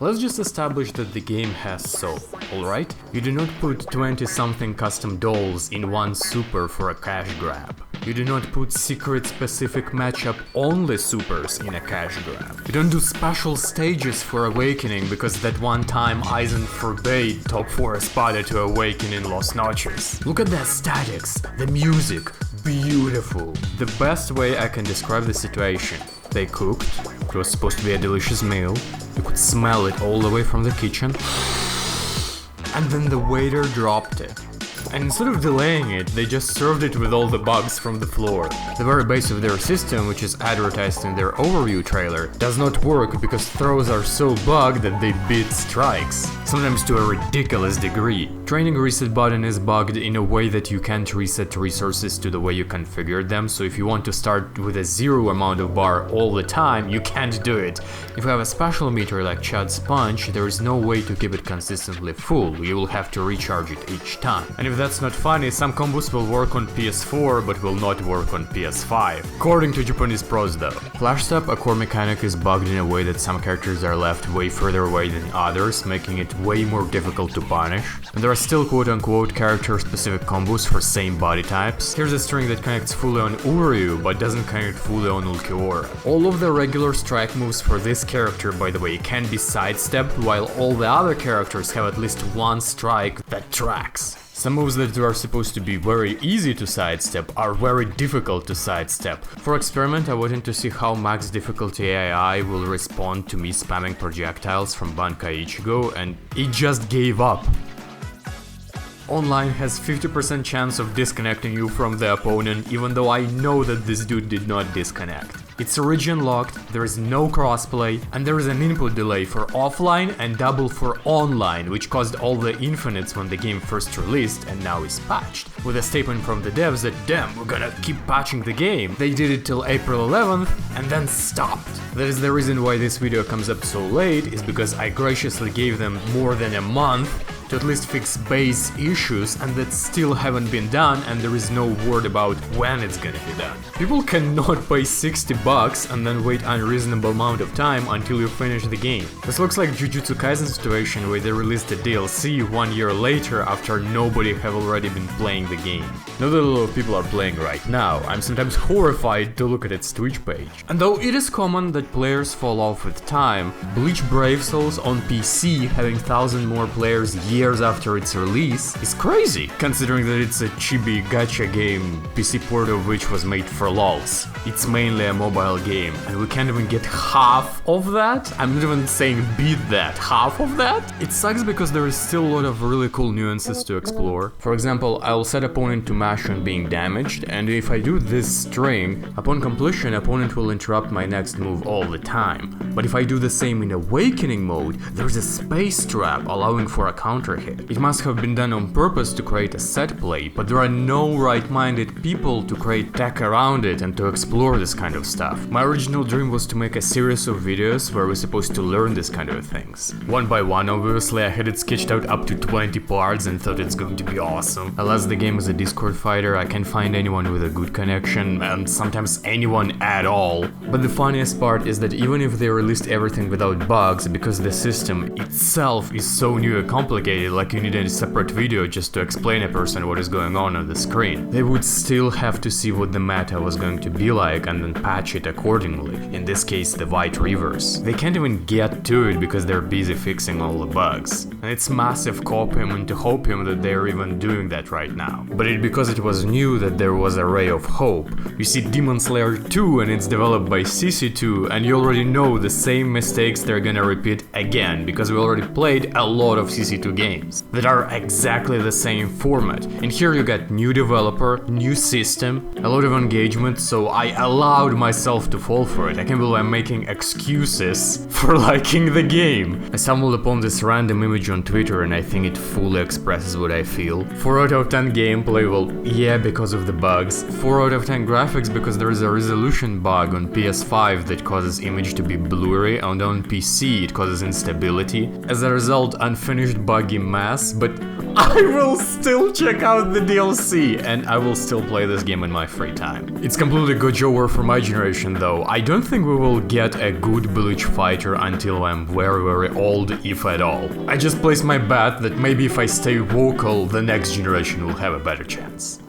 Let's just establish that the game has soul, alright? You do not put 20-something custom dolls in one super for a cash grab. You do not put secret specific matchup only supers in a cash grab. You don't do special stages for Awakening because that one time Eisen forbade Top 4 Espada to awaken in Los Noches. Look at the aesthetics, the music, beautiful. The best way I can describe the situation. They cooked, it was supposed to be a delicious meal, you could smell it all the way from the kitchen, and then the waiter dropped it. And instead of delaying it, they just served it with all the bugs from the floor. The very base of their system, which is advertised in their overview trailer, does not work because throws are so bugged that they beat strikes, sometimes to a ridiculous degree. Training reset button is bugged in a way that you can't reset resources to the way you configured them, so if you want to start with a 0 amount of bar all the time, you can't do it. If you have a special meter like Chad's Punch, there is no way to keep it consistently full, you will have to recharge it each time. And if that's not funny, some combos will work on PS4 but will not work on PS5, according to Japanese pros though. Flash Step, a core mechanic, is bugged in a way that some characters are left way further away than others, making it way more difficult to punish. And there are still quote-unquote character-specific combos for same body types. Here's a string that connects fully on Uryu, but doesn't connect fully on Ulquiorra. All of the regular strike moves for this character, by the way, can be sidestepped, while all the other characters have at least one strike that tracks. Some moves that are supposed to be very easy to sidestep are very difficult to sidestep. For experiment, I wanted to see how max difficulty AI will respond to me spamming projectiles from Bankai Ichigo, and it just gave up. Online has 50% chance of disconnecting you from the opponent, even though I know that this dude did not disconnect. It's region locked, there is no crossplay, and there is an input delay for offline and double for online, which caused all the infinites when the game first released and now is patched. With a statement from the devs that damn, we're gonna keep patching the game. They did it till April 11th and then stopped. That is the reason why this video comes up so late, is because I graciously gave them more than a month to at least fix base issues, and that still haven't been done, and there is no word about when it's gonna be done. People cannot pay $60 and then wait unreasonable amount of time until you finish the game. This looks like Jujutsu Kaisen situation where they released the DLC 1 year later after nobody have already been playing the game. Not that a lot of people are playing right now, I'm sometimes horrified to look at its Twitch page. And though it is common that players fall off with time, Bleach Brave Souls on PC having 1,000 more players years after its release is crazy, considering that it's a chibi gacha game, PC port of which was made for lols. It's mainly a mobile game, and we can't even get half of that? I'm not even saying beat that, half of that? It sucks because there is still a lot of really cool nuances to explore. For example, I'll set opponent to mash on being damaged, and if I do this string, upon completion opponent will interrupt my next move all the time. But if I do the same in Awakening mode, there's a space trap allowing for a counter hit. It must have been done on purpose to create a set play, but there are no right-minded people to create tech around it and to explore this kind of stuff. My original dream was to make a series of videos where we're supposed to learn this kind of things. One by one, obviously, I had it sketched out up to 20 parts and thought it's going to be awesome. Alas, the game is a Discord fighter, I can't find anyone with a good connection, and sometimes anyone at all. But the funniest part is that even if they released everything without bugs, because the system itself is so new and complicated, like you need a separate video just to explain a person what is going on the screen, they would still have to see what the meta was going to be like and then patch it accordingly. In this case, the White Reverse. They can't even get to it because they're busy fixing all the bugs. And it's massive copium and to hopium that they're even doing that right now. But because it was new that there was a ray of hope. You see Demon Slayer 2 and it's developed by CC2, and you already know the same mistakes they're gonna repeat again, because we already played a lot of CC2 games that are exactly the same format. And here you got new developer, new system, a lot of engagement, so I allowed myself to fall for it. I can't believe I'm making excuses for liking the game. I stumbled upon this random image on Twitter and I think it fully expresses what I feel. 4 out of 10 gameplay, well, yeah, because of the bugs. 4 out of 10 graphics because there is a resolution bug on PS5 that causes image to be blurry, and on PC it causes instability. As a result, unfinished bug buggy mess, but I will still check out the DLC and I will still play this game in my free time. It's completely good over for my generation though. I don't think we will get a good Bleach fighter until I'm very old, if at all. I just placed my bet that maybe if I stay vocal, the next generation will have a better chance.